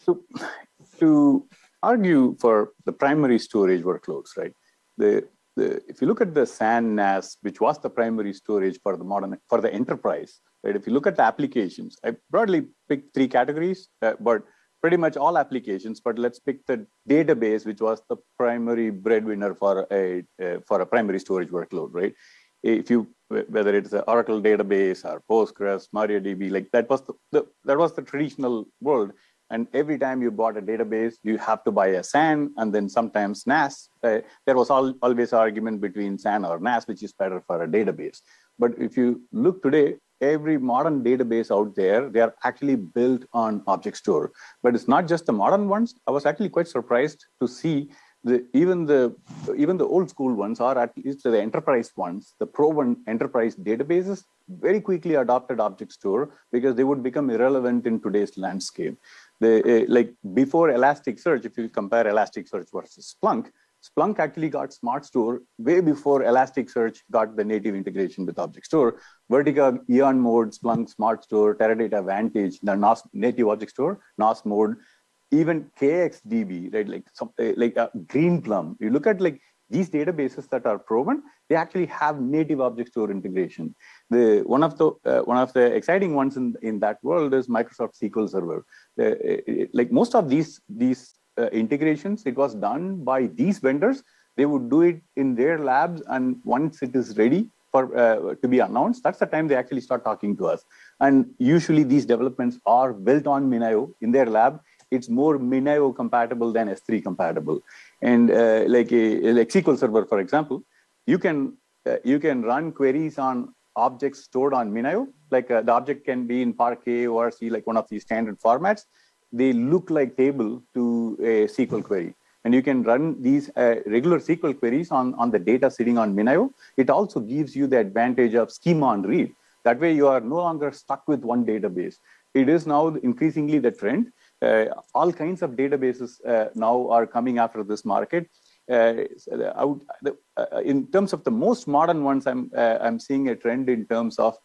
So to argue for the primary storage workloads, right? If you look at the SAN NAS, which was the primary storage for the enterprise, right? If you look at the applications, I broadly picked three categories, but pretty much all applications. But let's pick the database, which was the primary breadwinner for a primary storage workload, right? Whether it's an Oracle database or Postgres, MariaDB, like that was the traditional world. And every time you bought a database, you have to buy a SAN and then sometimes NAS. There was always argument between SAN or NAS, which is better for a database. But if you look today, every modern database out there, they are actually built on object store. But it's not just the modern ones. I was actually quite surprised to see even the old school ones, or at least the enterprise ones, the proven enterprise databases very quickly adopted object store because they would become irrelevant in today's landscape. Like before Elasticsearch, if you compare Elasticsearch versus Splunk actually got Smart Store way before Elasticsearch got the native integration with object store. Vertica, Eon Mode, Splunk, Smart Store, Teradata Vantage, the NAS native object store, NAS mode, even KXDB, right? Like Greenplum. You look at like these databases that are proven, they actually have native object store integration. One of the exciting ones in that world is Microsoft SQL Server. Like most of these integrations, it was done by these vendors. They would do it in their labs, and once it is ready to be announced, that's the time they actually start talking to us. And usually these developments are built on MinIO in their lab. It's more MinIO compatible than S3 compatible. And like SQL Server, for example, you can run queries on objects stored on MinIO. Like the object can be in Parquet, ORC, like one of these standard formats. They look like table to a SQL query. And you can run these regular SQL queries on the data sitting on MinIO. It also gives you the advantage of schema on read. That way you are no longer stuck with one database. It is now increasingly the trend. All kinds of databases now are coming after this market. In terms of the most modern ones, I'm seeing a trend in terms of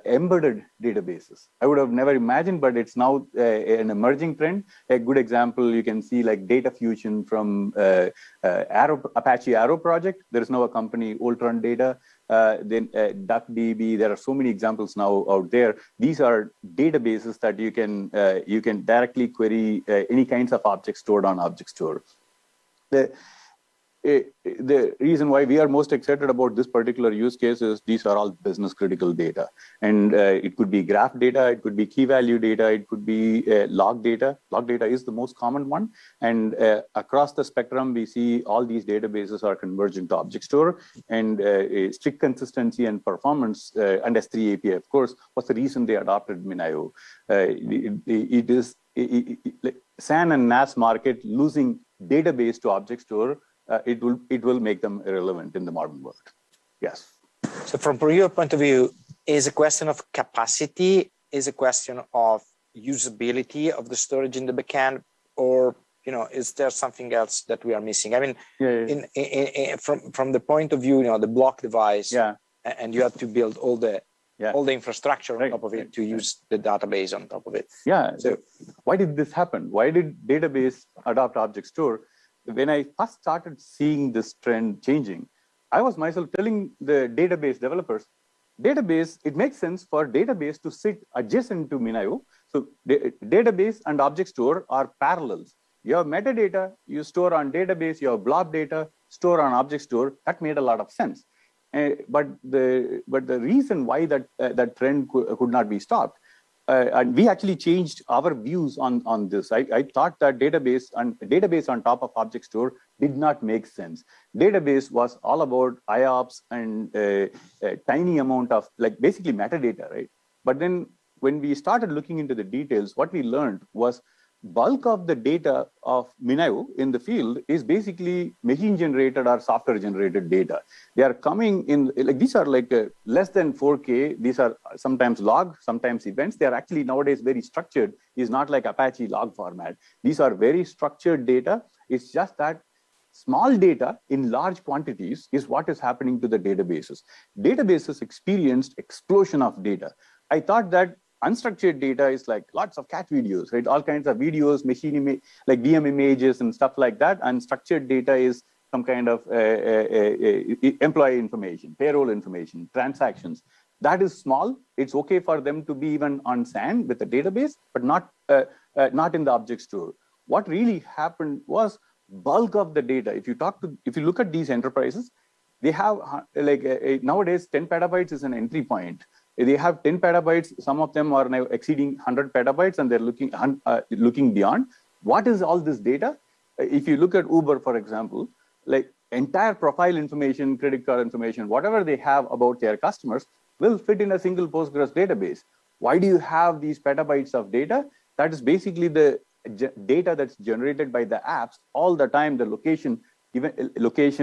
embedded databases. I would have never imagined, but it's now an emerging trend. A good example, you can see like Data Fusion from Apache Arrow project. There is now a company, Ultron Data, then DuckDB. There are so many examples now out there. These are databases that you can directly query any kinds of objects stored on object store. The reason why we are most excited about this particular use case is these are all business critical data. And it could be graph data, it could be key value data, it could be log data. Log data is the most common one. And across the spectrum, we see all these databases are converging to object store, and strict consistency and performance, and S3 API, of course, was the reason they adopted MinIO. It is SAN and NAS market losing database to object store. It will make them irrelevant in the modern world. Yes. So from your point of view, is a question of capacity, is a question of usability of the storage in the backend, or is there something else that we are missing? I mean, from the point of view, the block device, and you have to build all the infrastructure on top of it to use the database on top of it. Yeah. So why did this happen? Why did database adopt object store? When I first started seeing this trend changing, I was myself telling the database developers, it makes sense for database to sit adjacent to MinIO. So database and object store are parallels. You have metadata, you store on database, you have blob data, store on object store. That made a lot of sense. But the reason why that trend could not be stopped, and we actually changed our views on this. I thought that database on top of object store did not make sense. Database was all about IOPS and a tiny amount of basically metadata, right? But then when we started looking into the details, what we learned was bulk of the data of MinIO in the field is basically machine generated or software generated data. They are coming in, these are less than 4K. These are sometimes log, sometimes events. They are actually nowadays very structured. It's not like Apache log format. These are very structured data. It's just that small data in large quantities is what is happening to the databases. Databases experienced explosion of data. I thought that unstructured data is like lots of cat videos, right? All kinds of videos, like VM images and stuff like that. And structured data is some kind of employee information, payroll information, transactions. That is small. It's okay for them to be even on SAN with a database, but not in the object store. What really happened was bulk of the data. If you look at these enterprises, they have nowadays 10 petabytes is an entry point. They have 10 petabytes. Some of them are now exceeding 100 petabytes, and they're looking beyond. What is all this data? If you look at Uber, for example, like entire profile information, credit card information, whatever they have about their customers will fit in a single Postgres database. Why do you have these petabytes of data? That is basically the data that's generated by the apps all the time, the location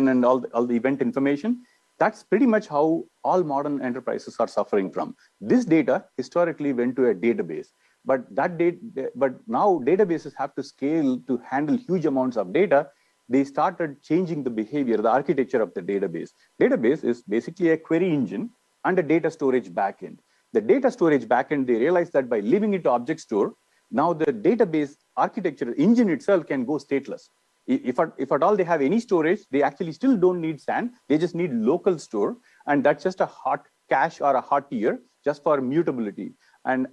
and all the event information. That's pretty much how all modern enterprises are suffering from. This data historically went to a database, but now databases have to scale to handle huge amounts of data. They started changing the behavior, the architecture of the database. Database is basically a query engine and a data storage backend. The data storage backend, they realized that by leaving it to object store, now the database architecture engine itself can go stateless. If at all they have any storage, they actually still don't need SAN. They just need local store, and that's just a hot cache or a hot tier just for mutability. And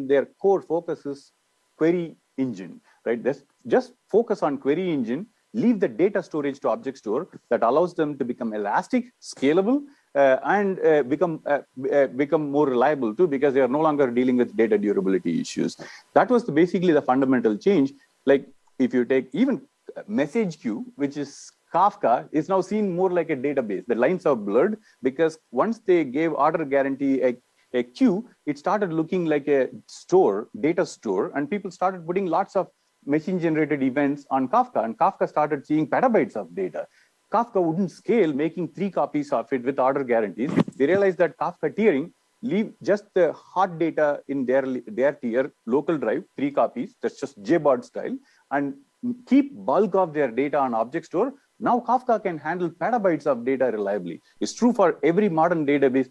their core focus is query engine, right? Just focus on query engine. Leave the data storage to object store. That allows them to become elastic, scalable, and become more reliable too, because they are no longer dealing with data durability issues. That was basically the fundamental change. Like if you take even message queue, which is Kafka, is now seen more like a database. The lines are blurred because once they gave order guarantee a queue, it started looking like a store, data store, and people started putting lots of machine-generated events on Kafka, and Kafka started seeing petabytes of data. Kafka wouldn't scale, making 3 copies of it with order guarantees. They realized that Kafka tiering, leave just the hot data in their tier, local drive, 3 copies, that's just JBOD style, and keep bulk of their data on object store. Now Kafka can handle petabytes of data reliably. It's true for every modern database.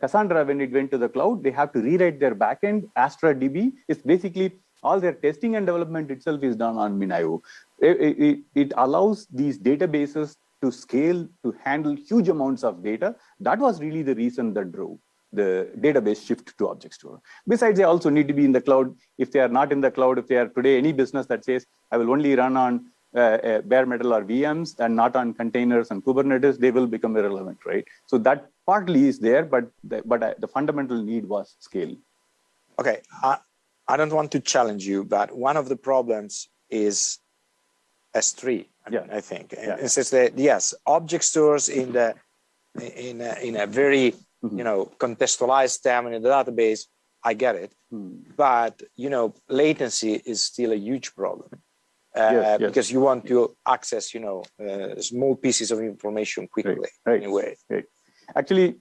Cassandra, when it went to the cloud, they have to rewrite their backend. Astra DB is basically all their testing and development itself is done on MinIO. It allows these databases to scale, to handle huge amounts of data. That was really the reason that drove the database shift to object store. Besides, they also need to be in the cloud. If they are not in the cloud, if they are today any business that says, I will only run on bare metal or VMs and not on containers and Kubernetes, they will become irrelevant, right? So that partly is there, but the fundamental need was scale. Okay, I don't want to challenge you, but one of the problems is S3. I think it's just that yes, object stores in a very contextualized term in the database. I get it, but latency is still a huge problem because you want to access small pieces of information quickly. Anyway, actually,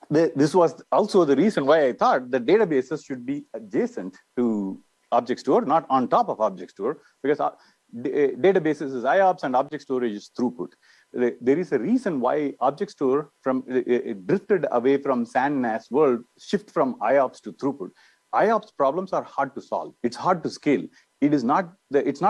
this was also the reason why I thought the databases should be adjacent to object store, not on top of object store, because databases is IOPS and object storage is throughput. There is a reason why object store drifted away from SAN NAS world, shift from IOPS to throughput. IOPS problems are hard to solve. It's hard to scale. It's not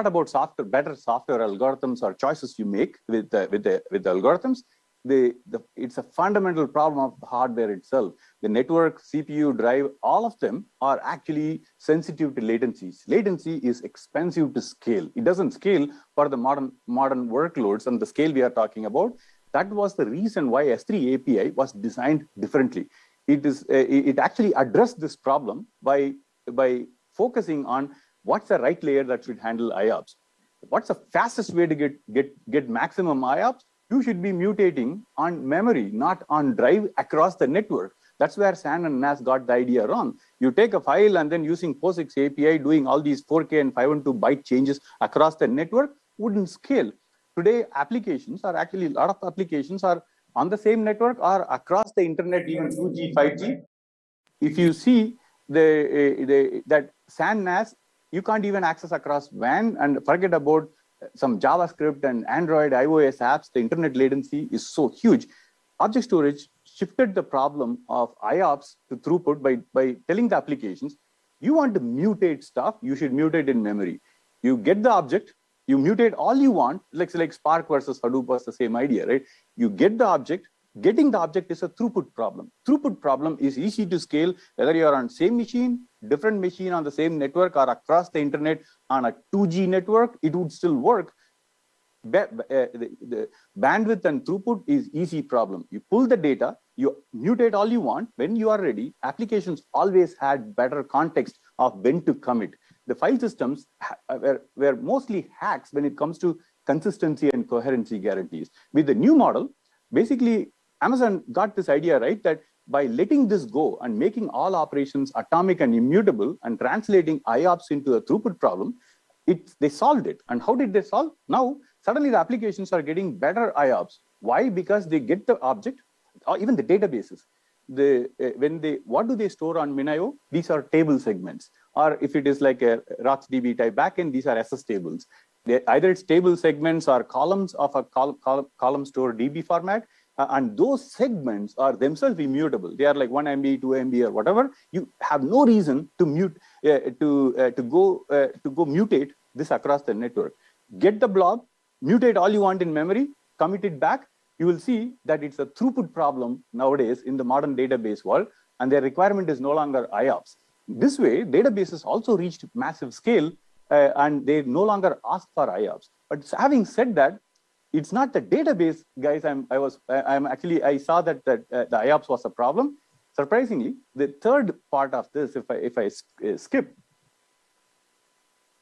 about better software algorithms or choices you make with the algorithms. It's a fundamental problem of the hardware itself. The network, CPU, drive, all of them are actually sensitive to latencies. Latency is expensive to scale. It doesn't scale for the modern workloads and the scale we are talking about. That was the reason why S3 API was designed differently. It actually addressed this problem by focusing on what's the right layer that should handle IOPS. What's the fastest way to get maximum IOPS? You should be mutating on memory, not on drive across the network. That's where SAN and NAS got the idea wrong. You take a file and then using POSIX API, doing all these 4K and 512 byte changes across the network wouldn't scale. Today, a lot of applications are on the same network or across the internet, even 2G, 5G. If you see that SAN NAS, you can't even access across WAN, and forget about some JavaScript and Android, iOS apps. The internet latency is so huge. Object storage shifted the problem of IOPS to throughput by telling the applications, you want to mutate stuff, you should mutate in memory. You get the object, you mutate all you want, like Spark versus Hadoop was the same idea, right? You get the object, getting the object is a throughput problem. Throughput problem is easy to scale, whether you're on same machine, different machine on the same network, or across the internet on a 2G network, it would still work. The bandwidth and throughput is easy problem. You pull the data, you mutate all you want. When you are ready, applications always had better context of when to commit. The file systems were mostly hacks when it comes to consistency and coherency guarantees. With the new model, basically, Amazon got this idea right that by letting this go and making all operations atomic and immutable and translating IOPS into a throughput problem, they solved it. And how did they solve? Now, suddenly the applications are getting better IOPS. Why? Because they get the object, or even the databases. What do they store on MinIO? These are table segments. Or if it is like a RocksDB type backend, these are SS tables. Either it's table segments or columns of a column store DB format. And those segments are themselves immutable. They are like 1 MB, 2 MB, or whatever. You have no reason to go mutate this across the network. Get the blob, mutate all you want in memory, commit it back. You will see that it's a throughput problem nowadays in the modern database world, and their requirement is no longer IOPS. This way, databases also reached massive scale, and they no longer ask for IOPS. But having said that, it's not the database, guys. I saw that the IOPS was a problem. Surprisingly, the third part of this, if I skip,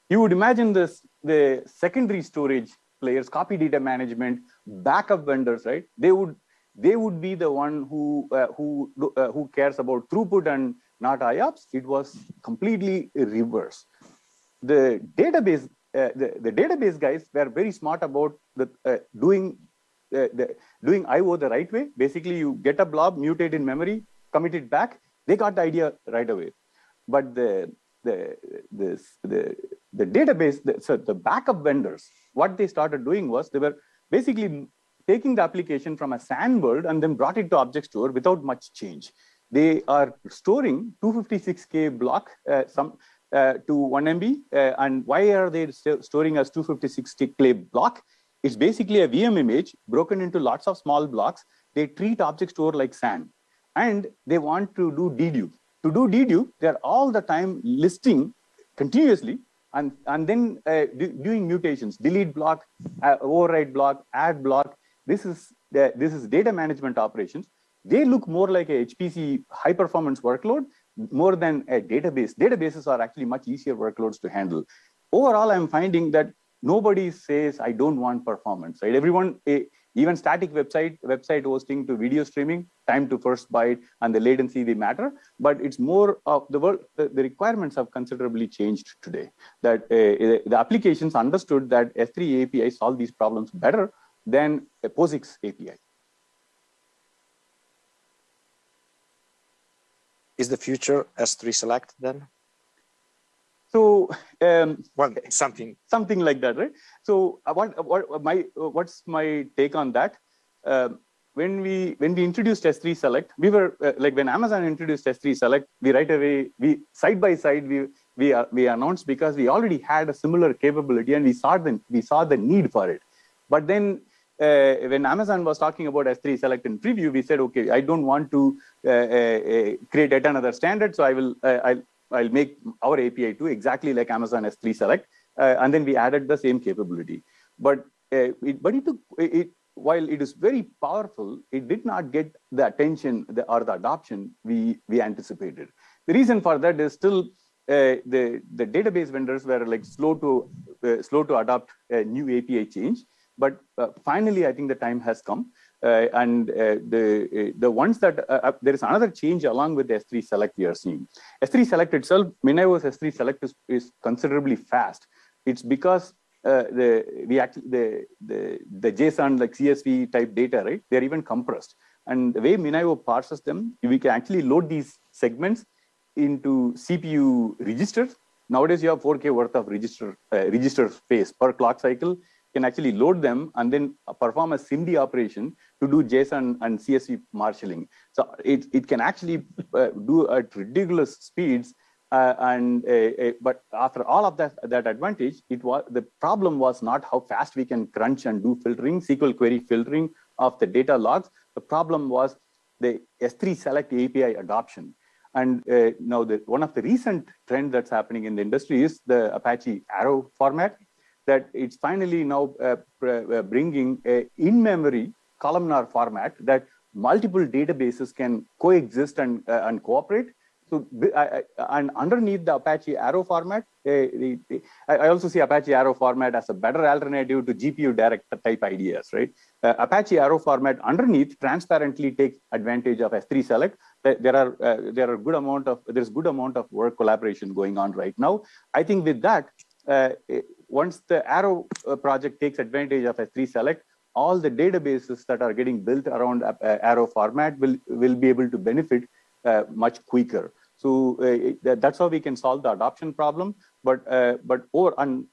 you would imagine the secondary storage players, copy data management, backup vendors, right? They would be the one who cares about throughput and not IOPS. It was completely reverse. The database guys were very smart about doing IO the right way. Basically, you get a blob, mutate in memory, commit it back. They got the idea right away. But the database, so the backup vendors, what they started doing was they were basically taking the application from a SAN world and then brought it to object store without much change. They are storing 256K block to 1 MB. And why are they storing as 256K block? It's basically a VM image broken into lots of small blocks. They treat object store like SAN. And they want to do dedupe. To do dedupe, they're all the time listing continuously and then doing mutations, delete block, override block, add block. This is data management operations. They look more like a HPC high performance workload more than a database. Databases are actually much easier workloads to handle. Overall, I'm finding that nobody says, I don't want performance, right? Everyone, even static website hosting to video streaming, time to first byte and the latency, they matter. But it's more of the world, the requirements have considerably changed today. That the applications understood that S3 API solve these problems better than a POSIX API. Is the future S3 Select then? So something like that, right? So what's my take on that? When we introduced S3 Select, we were like when Amazon introduced S3 Select, we right away side by side we announced because we already had a similar capability and we saw the need for it. But then when Amazon was talking about S3 Select in preview, we said, okay, I don't want to create yet another standard, so I'll make our API too exactly like Amazon S3 Select, and then we added the same capability. But while it is very powerful, it did not get the attention or the adoption we anticipated. The reason for that is still the database vendors were like slow to adopt a new API change. But finally, I think the time has come, and the ones that there is another change along with the S3 Select we are seeing. S3 Select itself, MinIO's S3 Select is considerably fast. It's because the JSON like CSV type data, right? They're even compressed, and the way MinIO parses them, we can actually load these segments into CPU registers. Nowadays, you have 4K worth of register space per clock cycle. can actually load them and then perform a SIMD operation to do JSON and CSV marshalling. So it can actually do at ridiculous speeds. But after all of that advantage, the problem was not how fast we can crunch and do filtering, SQL query filtering of the data logs. The problem was the S3 Select API adoption. And now one of the recent trends that's happening in the industry is the Apache Arrow format, that it's finally now bringing a in-memory columnar format that multiple databases can coexist and cooperate. So, and underneath the Apache Arrow format, I also see Apache Arrow format as a better alternative to GPU direct type ideas, right? Apache Arrow format underneath transparently takes advantage of S3 Select. There's good amount of work collaboration going on right now. I think with that, once the Arrow project takes advantage of S3 Select, all the databases that are getting built around Arrow format will be able to benefit much quicker. So that's how we can solve the adoption problem. And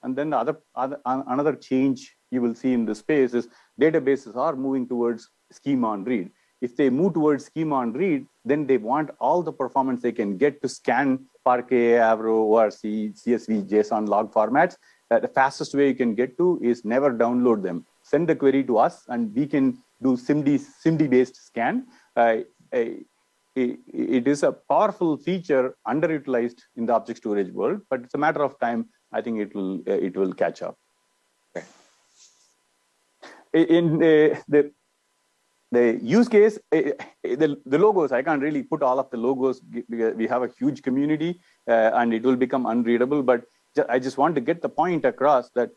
then another change you will see in the space is databases are moving towards schema on read. If they move towards schema on read, then they want all the performance they can get to scan Parquet, Avro, ORC, CSV, JSON log formats. The fastest way you can get to is never download them. Send the query to us, and we can do SIMD-based scan. It is a powerful feature underutilized in the object storage world, but it's a matter of time. I think it will catch up. Okay. In the use case, the logos, I can't really put all of the logos because we have a huge community and it will become unreadable, but I just want to get the point across that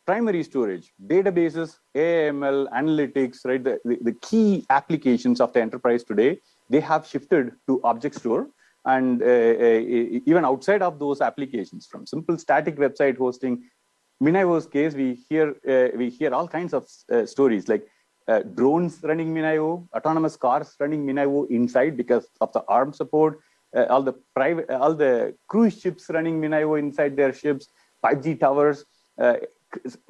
primary storage, databases, AML, analytics, right? The key applications of the enterprise today, they have shifted to object store. And even outside of those applications, from simple static website hosting, MinIO's case, we hear all kinds of stories like drones running MinIO, autonomous cars running MinIO inside because of the ARM support, all the cruise ships running MinIO inside their ships, 5G towers,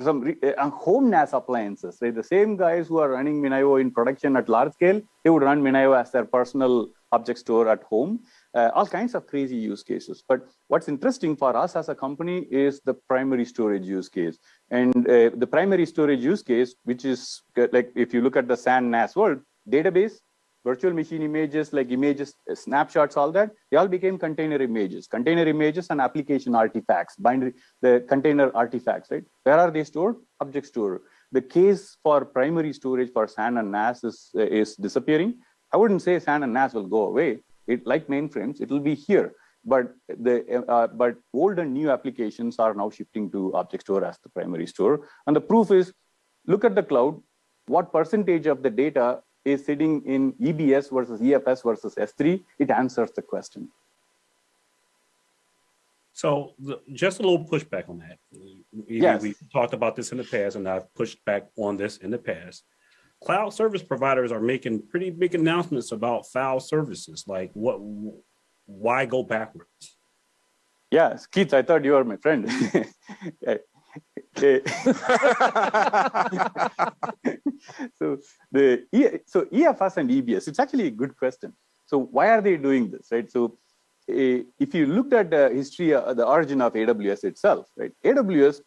some home NAS appliances, right? The same guys who are running MinIO in production at large scale, they would run MinIO as their personal object store at home. All kinds of crazy use cases. But what's interesting for us as a company is the primary storage use case. And the primary storage use case, which is like, if you look at the SAN NAS world, database, virtual machine images, like images, snapshots, all that, they all became container images and application artifacts, the container artifacts, right? Where are they stored? Object store. The case for primary storage for SAN and NAS is disappearing. I wouldn't say SAN and NAS will go away. Like mainframes, it will be here. But old and new applications are now shifting to object store as the primary store. And the proof is, look at the cloud, what percentage of the data is sitting in EBS versus EFS versus S3, it answers the question. So just a little pushback on that. Yes. We've talked about this in the past, and I've pushed back on this in the past. Cloud service providers are making pretty big announcements about file services. Like, why go backwards? Yes, Keith, I thought you were my friend. So EFS and EBS, it's actually a good question. So why are they doing this, right? So if you looked at the history, the origin of AWS itself, right? AWS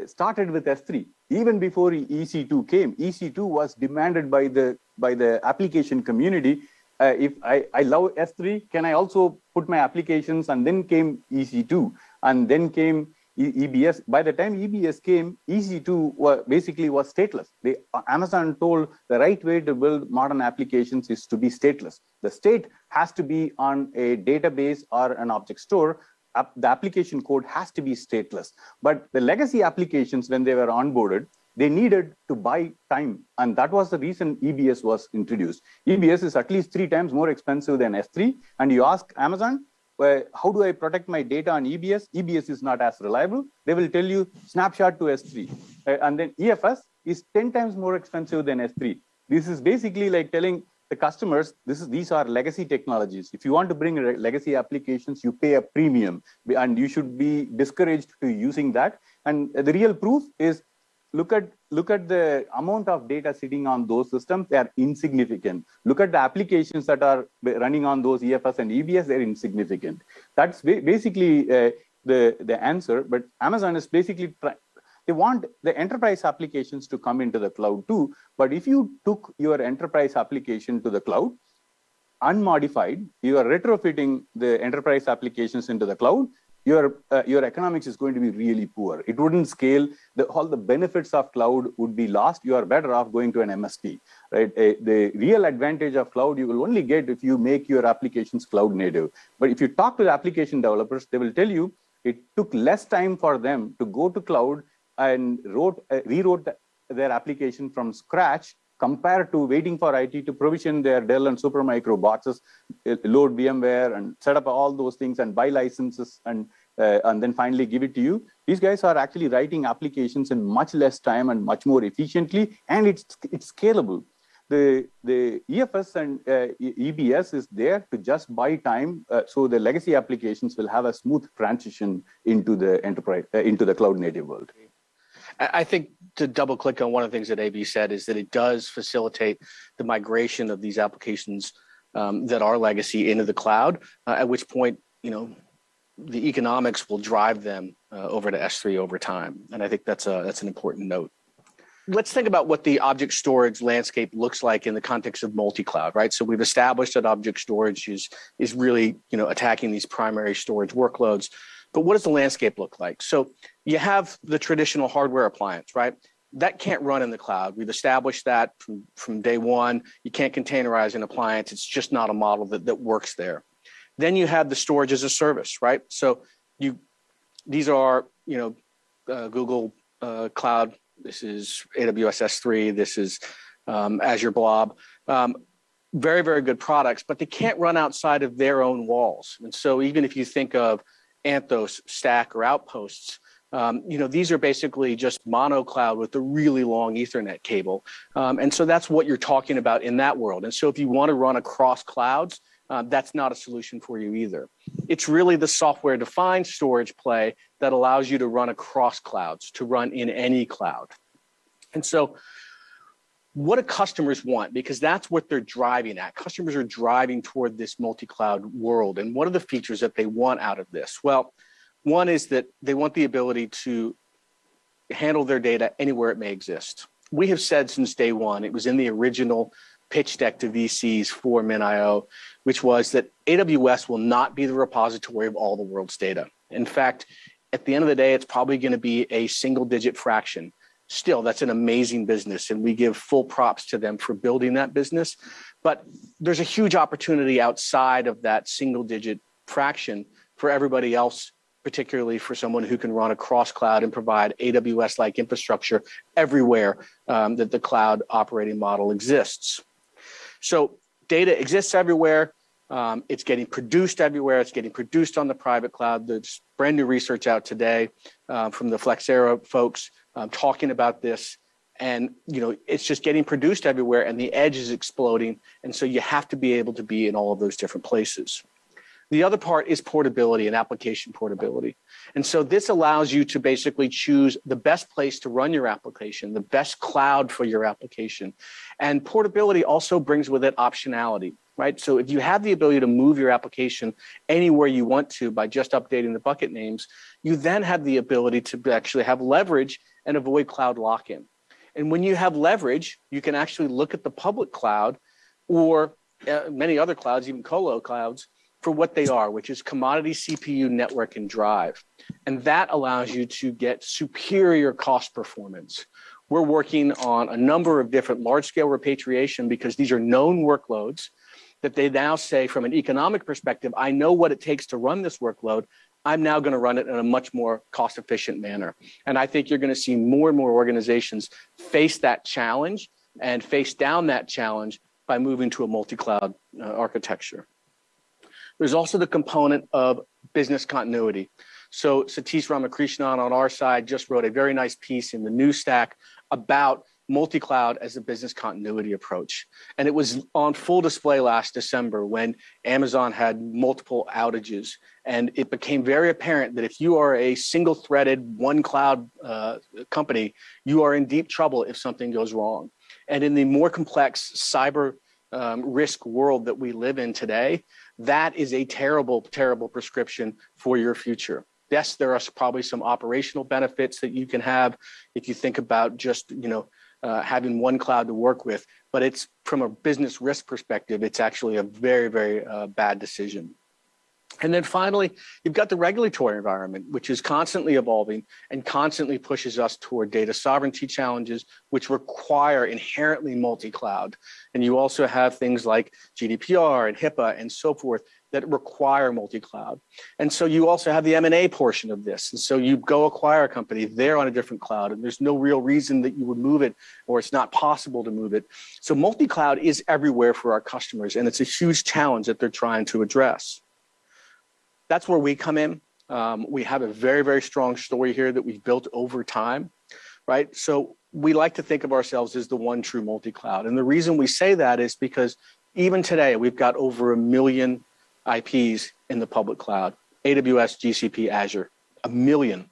started with S3. Even before EC2 came, EC2 was demanded by the application community. If I love S3, can I also put my applications? And then came EC2, and then came EBS. By the time EBS came, EC2 basically was stateless. Amazon told the right way to build modern applications is to be stateless. The state has to be on a database or an object store. The application code has to be stateless. But the legacy applications, when they were onboarded, they needed to buy time. And that was the reason EBS was introduced. EBS is at least 3 times more expensive than S3. And you ask Amazon, how do I protect my data on EBS? EBS is not as reliable. They will tell you snapshot to S3. And then EFS is 10 times more expensive than S3. This is basically like telling the customers, these are legacy technologies. If you want to bring legacy applications, you pay a premium, and you should be discouraged to using that. And the real proof is look at the amount of data sitting on those systems. They are insignificant. Look at the applications that are running on those EFS and EBS. They're insignificant. That's basically the answer. But Amazon is basically they want the enterprise applications to come into the cloud too. But if you took your enterprise application to the cloud unmodified, you are retrofitting the enterprise applications into the cloud, your economics is going to be really poor. It wouldn't scale. All the benefits of cloud would be lost. You are better off going to an MSP, right? The real advantage of cloud you will only get if you make your applications cloud native. But if you talk to the application developers, they will tell you it took less time for them to go to cloud and rewrote their application from scratch compared to waiting for IT to provision their Dell and Supermicro boxes, load VMware and set up all those things and buy licenses and then finally give it to you. These guys are actually writing applications in much less time and much more efficiently, and it's scalable. The EFS and EBS is there to just buy time, so the legacy applications will have a smooth transition into the enterprise, into the cloud native world. I think to double click on one of the things that AB said is that it does facilitate the migration of these applications that are legacy into the cloud, at which point, the economics will drive them over to S3 over time. And I think that's an important note. Let's think about what the object storage landscape looks like in the context of multi-cloud, right? So we've established that object storage is really, attacking these primary storage workloads. But what does the landscape look like? So you have the traditional hardware appliance, right? That can't run in the cloud. We've established that from day one. You can't containerize an appliance. It's just not a model that works there. Then you have the storage as a service, right? So these are, Google Cloud. This is AWS S3. This is Azure Blob. Very, very good products, but they can't run outside of their own walls. And so even if you think of Anthos, Stack, or Outposts, these are basically just mono cloud with a really long Ethernet cable. And so that's what you're talking about in that world. And so if you want to run across clouds, that's not a solution for you either. It's really the software-defined storage play that allows you to run across clouds, to run in any cloud. And so what do customers want? Because that's what they're driving at. Customers are driving toward this multi-cloud world. And what are the features that they want out of this? Well, one is that they want the ability to handle their data anywhere it may exist. We have said since day one, it was in the original pitch deck to VCs for MinIO, which was that AWS will not be the repository of all the world's data. In fact, at the end of the day, it's probably going to be a single-digit fraction. Still, that's an amazing business, and we give full props to them for building that business. But there's a huge opportunity outside of that single-digit fraction for everybody else, particularly for someone who can run across cloud and provide AWS-like infrastructure everywhere that the cloud operating model exists. So data exists everywhere. It's getting produced everywhere. It's getting produced on the private cloud. There's brand new research out today from the Flexera folks talking about this. And, it's just getting produced everywhere, and the edge is exploding. And so you have to be able to be in all of those different places. The other part is portability and application portability. And so this allows you to basically choose the best place to run your application, the best cloud for your application. And portability also brings with it optionality, right? So if you have the ability to move your application anywhere you want to by just updating the bucket names, you then have the ability to actually have leverage and avoid cloud lock-in. And when you have leverage, you can actually look at the public cloud or many other clouds, even colo clouds, for what they are, which is commodity CPU, network, and drive. And that allows you to get superior cost performance. We're working on a number of different large-scale repatriation because these are known workloads that they now say from an economic perspective, I know what it takes to run this workload. I'm now going to run it in a much more cost-efficient manner. And I think you're going to see more and more organizations face that challenge and face down that challenge by moving to a multi-cloud architecture. There's also the component of business continuity. So Satish Ramakrishnan on our side just wrote a very nice piece in the News Stack about multi-cloud as a business continuity approach. And it was on full display last December when Amazon had multiple outages. And it became very apparent that if you are a single-threaded, one-cloud company, you are in deep trouble if something goes wrong. And in the more complex cyber risk world that we live in today, that is a terrible, terrible prescription for your future. Yes, there are probably some operational benefits that you can have if you think about just, having one cloud to work with, but it's from a business risk perspective, it's actually a very, very bad decision. And then finally, you've got the regulatory environment, which is constantly evolving and constantly pushes us toward data sovereignty challenges, which require inherently multi-cloud. And you also have things like GDPR and HIPAA and so forth that require multi-cloud. And so you also have the M&A portion of this. And so you go acquire a company, they're on a different cloud, and there's no real reason that you would move it, or it's not possible to move it. So multi-cloud is everywhere for our customers, and it's a huge challenge that they're trying to address. That's where we come in. We have a very, very strong story here that we've built over time, right? So we like to think of ourselves as the one true multi-cloud. And the reason we say that is because even today, we've got over 1 million IPs in the public cloud, AWS, GCP, Azure, 1 million.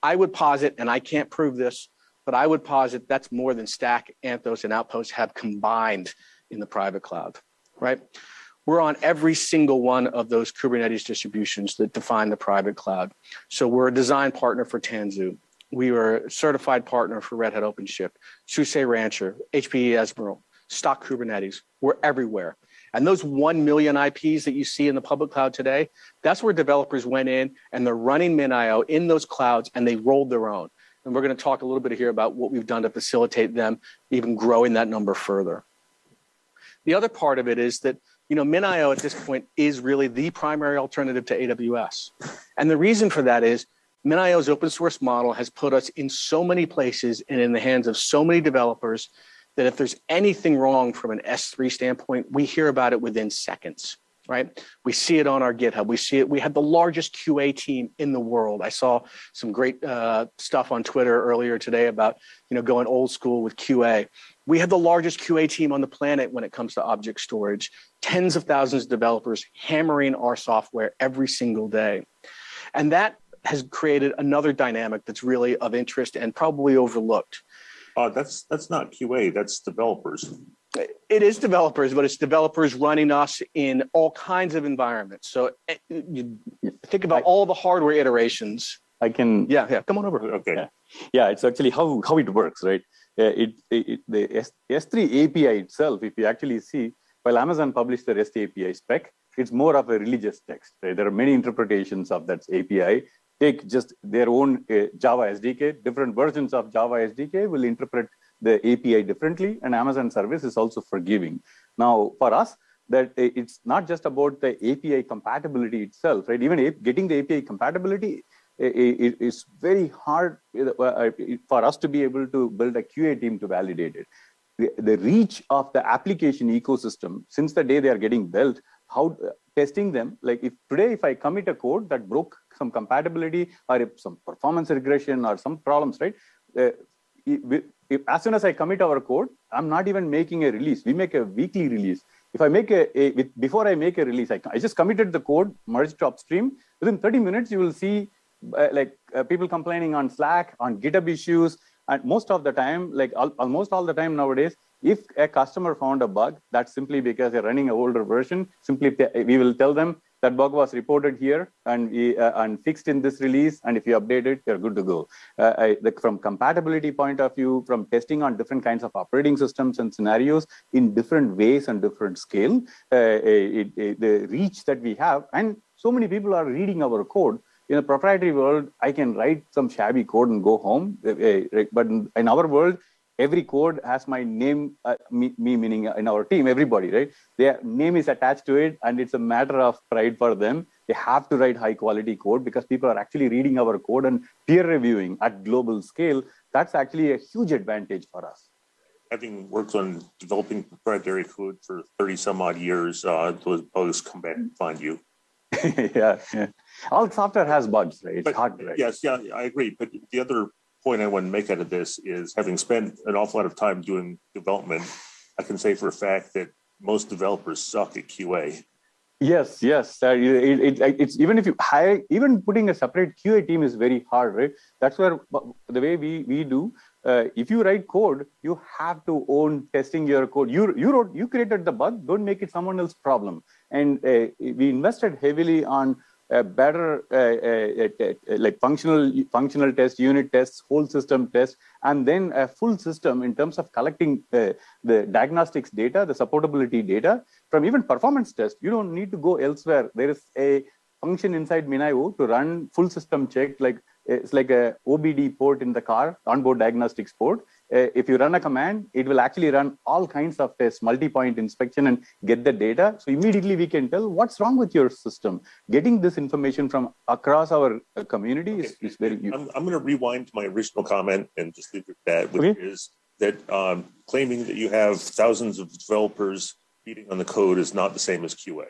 I would posit, and I can't prove this, but I would posit that's more than Stack, Anthos, and Outpost have combined in the private cloud, right? We're on every single one of those Kubernetes distributions that define the private cloud. So we're a design partner for Tanzu. We are a certified partner for Red Hat OpenShift, SUSE Rancher, HPE Ezmeral, Stock Kubernetes. We're everywhere. And those 1 million IPs that you see in the public cloud today, that's where developers went in and they're running MinIO in those clouds and they rolled their own. And we're going to talk a little bit here about what we've done to facilitate them even growing that number further. The other part of it is that, MinIO at this point is really the primary alternative to AWS. And the reason for that is MinIO's open source model has put us in so many places and in the hands of so many developers that if there's anything wrong from an S3 standpoint, we hear about it within seconds, right? We see it on our GitHub. We see it. We have the largest QA team in the world. I saw some great stuff on Twitter earlier today about, going old school with QA. We have the largest QA team on the planet when it comes to object storage, tens of thousands of developers hammering our software every single day. And that has created another dynamic that's really of interest and probably overlooked. That's not QA, that's developers. It is developers, but it's developers running us in all kinds of environments. So you think about all the hardware iterations. I can. Yeah, come on over. Okay. Yeah, it's actually how it works, right? The S3 API itself, if you actually see, while Amazon published the REST API spec, it's more of a religious text. Right? There are many interpretations of that API. Take just their own Java SDK, different versions of Java SDK will interpret the API differently, and Amazon service is also forgiving. Now, for us, that it's not just about the API compatibility itself, right? Even getting the API compatibility, it is very hard for us to be able to build a QA team to validate it. The reach of the application ecosystem, since the day they are getting built, how testing them, like if I commit a code that broke some compatibility or if some performance regression or some problems, right? As soon as I commit our code, I'm not even making a release. We make a weekly release. If I make before I make a release, I just committed the code, merged to upstream. Within 30 minutes, you will see people complaining on Slack, on GitHub issues, and most of the time, almost all the time nowadays, if a customer found a bug, that's simply because they're running an older version. Simply, we will tell them that bug was reported here and fixed in this release, and if you update it, you're good to go. From compatibility point of view, from testing on different kinds of operating systems and scenarios in different ways and different scale, the reach that we have, and so many people are reading our code. In a proprietary world, I can write some shabby code and go home. But in our world, every code has my name, me meaning in our team, everybody, right? Their name is attached to it, and it's a matter of pride for them. They have to write high quality code because people are actually reading our code and peer reviewing at global scale. That's actually a huge advantage for us. Having worked on developing proprietary code for 30 some odd years, those bugs come back and find you. yeah. All software has bugs, right? It's hard, right? Yes, yeah, I agree. But the other point I want to make out of this is, having spent an awful lot of time doing development, I can say for a fact that most developers suck at QA. Yes, yes. It's even if you hire, even putting a separate QA team is very hard, right? That's where the way we do. If you write code, you have to own testing your code. You created the bug. Don't make it someone else's problem. And we invested heavily on better like functional tests, unit tests, whole system tests, and then a full system in terms of collecting the diagnostics data, the supportability data from even performance tests. You don't need to go elsewhere. There is a function inside MinIO to run full system check, like it's like a OBD port in the car, onboard diagnostics port. If you run a command, it will actually run all kinds of tests, multi-point inspection, and get the data. So immediately we can tell what's wrong with your system. Getting this information from across our community is very useful. I'm going to rewind to my original comment and just leave it at that, which is that claiming that you have thousands of developers feeding on the code is not the same as QA.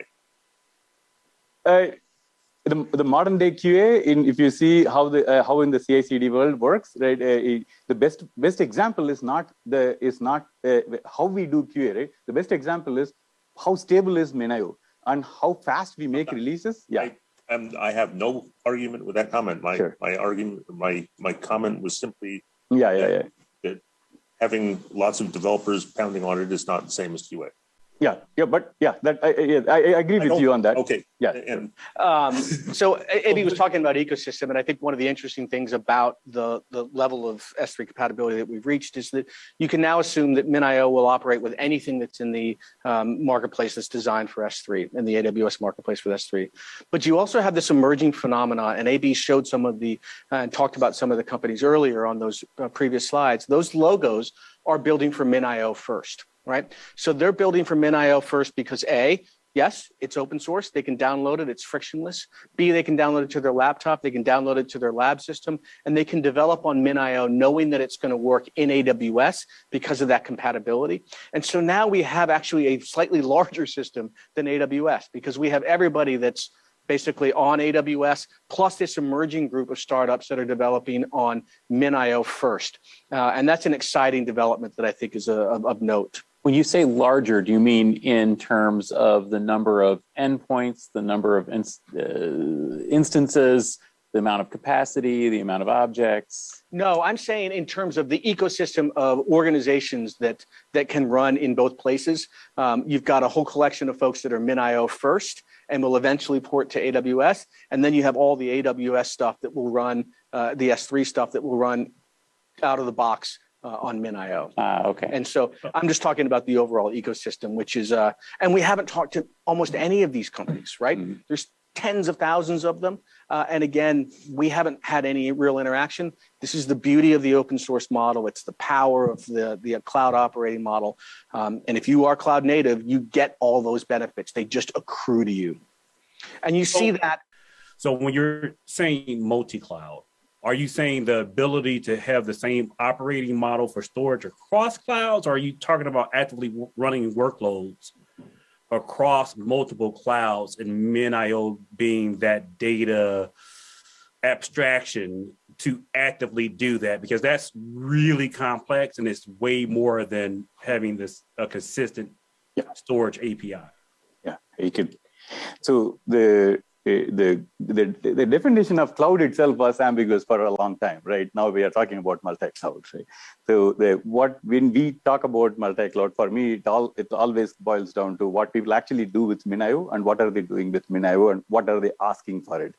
The modern day QA, if you see how in the CI/CD world works, right? The best example is not how we do QA, right? The best example is how stable is MinIO and how fast we make releases. Yeah, I have no argument with that comment. My comment was simply that having lots of developers pounding on it is not the same as QA. But I agree with you on that. Okay. Yeah. And so AB was talking about ecosystem, and I think one of the interesting things about the level of S3 compatibility that we've reached is that you can now assume that MinIO will operate with anything that's in the marketplace that's designed for S3, in the AWS marketplace for S3. But you also have this emerging phenomena, and AB showed some of the and talked about some of the companies earlier on those previous slides. Those logos are building for MinIO first. Right. So they're building for MinIO first because A, yes, it's open source. They can download it. It's frictionless. B, they can download it to their laptop. They can download it to their lab system, and they can develop on MinIO knowing that it's going to work in AWS because of that compatibility. And so now we have actually a slightly larger system than AWS because we have everybody that's basically on AWS, plus this emerging group of startups that are developing on MinIO first. And that's an exciting development that I think is of note. When you say larger, do you mean in terms of the number of endpoints, the number of instances, the amount of capacity, the amount of objects? No, I'm saying in terms of the ecosystem of organizations that can run in both places. You've got a whole collection of folks that are MinIO first and will eventually port to AWS. And then you have all the AWS stuff that will run, the S3 stuff that will run out of the box on MinIO. Okay. And so I'm just talking about the overall ecosystem, which is, and we haven't talked to almost any of these companies, right? Mm-hmm. There's tens of thousands of them. And again, we haven't had any real interaction. This is the beauty of the open source model. It's the power of the cloud operating model. And if you are cloud native, you get all those benefits. They just accrue to you. And you see that. So when you're saying multi-cloud, are you saying the ability to have the same operating model for storage across clouds? Or are you talking about actively running workloads across multiple clouds and MinIO being that data abstraction to actively do that? Because that's really complex and it's way more than having a consistent storage API. Yeah, you could. So the definition of cloud itself was ambiguous for a long time, right? Now we are talking about multi-cloud, right? So when we talk about multi-cloud, for me, it always boils down to what people actually do with MinIO and what are they doing with MinIO and what are they asking for it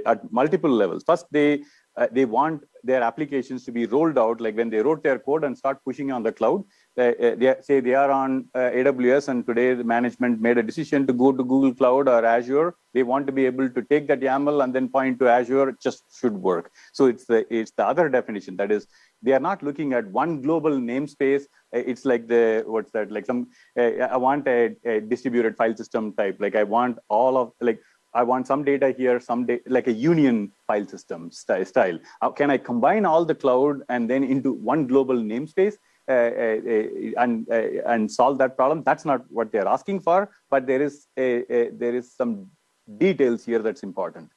at multiple levels. First, they want their applications to be rolled out, like when they wrote their code and start pushing on the cloud. They say they are on AWS, and today the management made a decision to go to Google Cloud or Azure. They want to be able to take that YAML and then point to Azure. It just should work. So it's the other definition. That is, they are not looking at one global namespace. It's like I want a distributed file system type. Like I want I want some data here, like a union file system style. How can I combine all the cloud and then into one global namespace and solve that problem? That's not what they're asking for, but there is some details here that's important.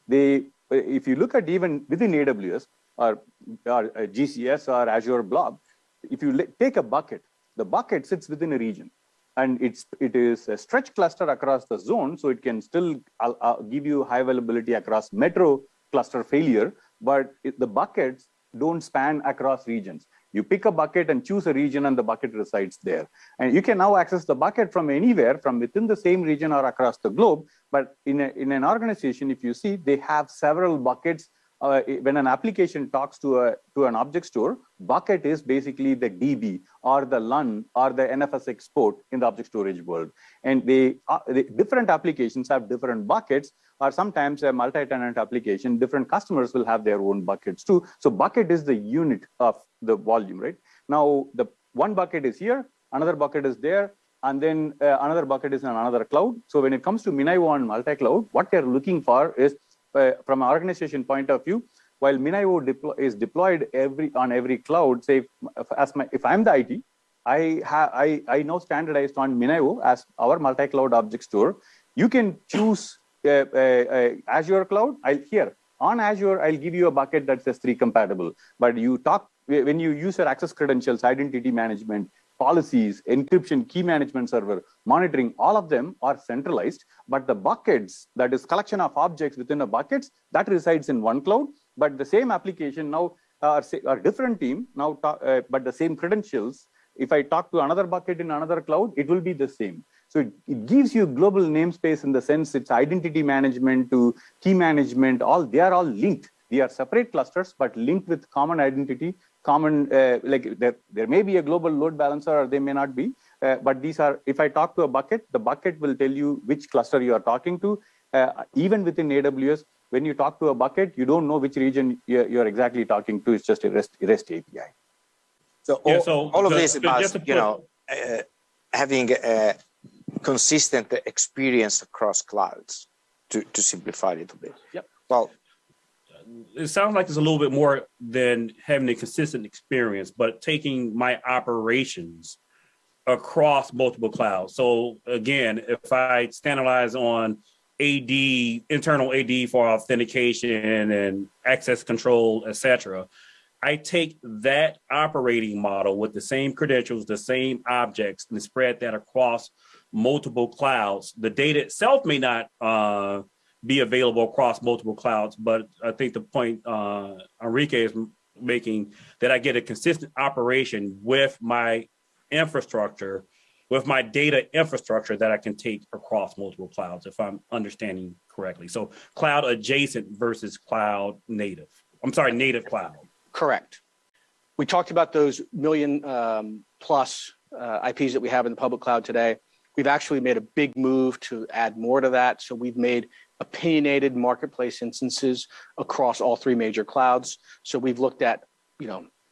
If you look at even within AWS, or GCS or Azure Blob, if you take a bucket, the bucket sits within a region. And it is a stretch cluster across the zone, so it can still give you high availability across metro cluster failure, but the buckets don't span across regions. You pick a bucket and choose a region, and the bucket resides there. And you can now access the bucket from anywhere, from within the same region or across the globe. But in an organization, if you see, they have several buckets. When an application talks to an object store, bucket is basically the DB or the LUN or the NFS export in the object storage world. And the different applications have different buckets, or sometimes a multi-tenant application, different customers will have their own buckets too. So bucket is the unit of the volume, right? Now, the one bucket is here, another bucket is there, and then another bucket is in another cloud. So when it comes to MinIO and multi-cloud, what they're looking for is, from an organization point of view, while MinIO is deployed on every cloud, say if I'm the IT, I know standardized on MinIO as our multi-cloud object store. You can choose Azure cloud. On Azure, I'll give you a bucket that's S3 compatible. But when you use your access credentials, identity management, policies, encryption, key management server, monitoring, all of them are centralized, but the buckets, that is collection of objects within a buckets, that resides in one cloud, but the same application now, or different team now, but the same credentials, if I talk to another bucket in another cloud, it will be the same. So it gives you global namespace in the sense it's identity management to key management, they are all linked. They are separate clusters, but linked with common identity, like there may be a global load balancer or they may not be, but these are, if I talk to a bucket, the bucket will tell you which cluster you are talking to. Even within AWS, when you talk to a bucket, you don't know which region you're exactly talking to. It's just a REST API. So all of this is about, having a consistent experience across clouds, to simplify it a little bit. Yep. Well, it sounds like it's a little bit more than having a consistent experience, but taking my operations across multiple clouds. So again, if I standardize on AD, internal AD for authentication and access control, etc., I take that operating model with the same credentials, the same objects, and spread that across multiple clouds. The data itself may not be available across multiple clouds, but I think the point Enrique is making, that I get a consistent operation with my infrastructure, with my data infrastructure that I can take across multiple clouds, if I'm understanding correctly. So cloud adjacent versus cloud native. I'm sorry, native cloud. Correct. We talked about those million plus IPs that we have in the public cloud today. We've actually made a big move to add more to that. So we've made opinionated marketplace instances across all three major clouds. So we've looked at,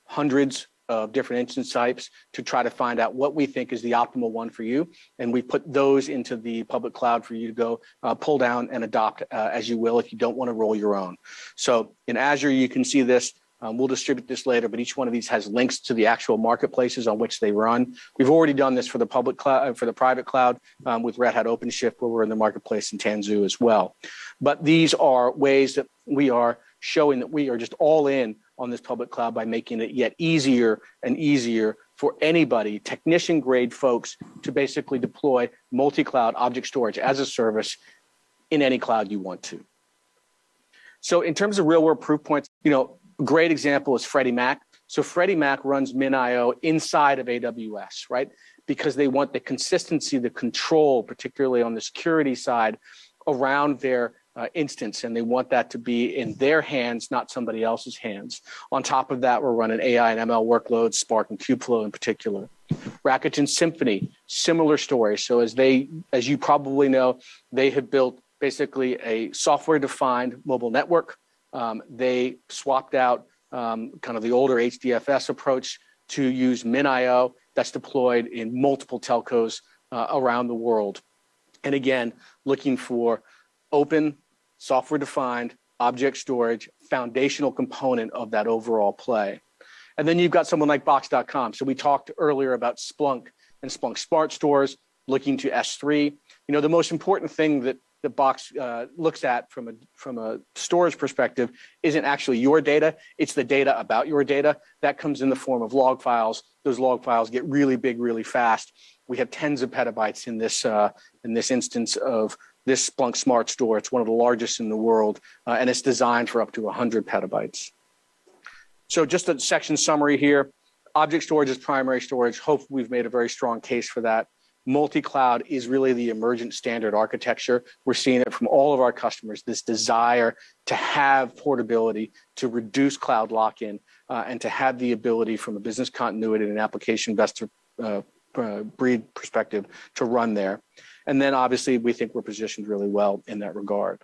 hundreds of different instance types to try to find out what we think is the optimal one for you. And we put those into the public cloud for you to go pull down and adopt as you will if you don't want to roll your own. So in Azure, you can see this. We'll distribute this later, but each one of these has links to the actual marketplaces on which they run. We've already done this for the public cloud, for the private cloud with Red Hat OpenShift, where we're in the marketplace in Tanzu as well. But these are ways that we are showing that we are just all in on this public cloud by making it yet easier and easier for anybody, technician grade folks, to basically deploy multi-cloud object storage as a service in any cloud you want to. So in terms of real world proof points, great example is Freddie Mac. So Freddie Mac runs MinIO inside of AWS, right? Because they want the consistency, the control, particularly on the security side around their instance. And they want that to be in their hands, not somebody else's hands. On top of that, we're running AI and ML workloads, Spark and Kubeflow in particular. Rakuten Symphony, similar story. So as you probably know, they have built basically a software-defined mobile network. They swapped out kind of the older HDFS approach to use MinIO that's deployed in multiple telcos around the world. And again, looking for open, software-defined object storage, foundational component of that overall play. And then you've got someone like Box.com. So we talked earlier about Splunk and Splunk Smart Stores looking to S3. The most important thing that that Box looks at from a storage perspective isn't actually your data. It's the data about your data. That comes in the form of log files. Those log files get really big, really fast. We have tens of petabytes in this instance of this Splunk Smart Store. It's one of the largest in the world, and it's designed for up to 100 petabytes. So just a section summary here. Object storage is primary storage. Hopefully we've made a very strong case for that. Multi-cloud is really the emergent standard architecture. We're seeing it from all of our customers, this desire to have portability, to reduce cloud lock-in, and to have the ability from a business continuity and application best breed perspective to run there. And then obviously we think we're positioned really well in that regard.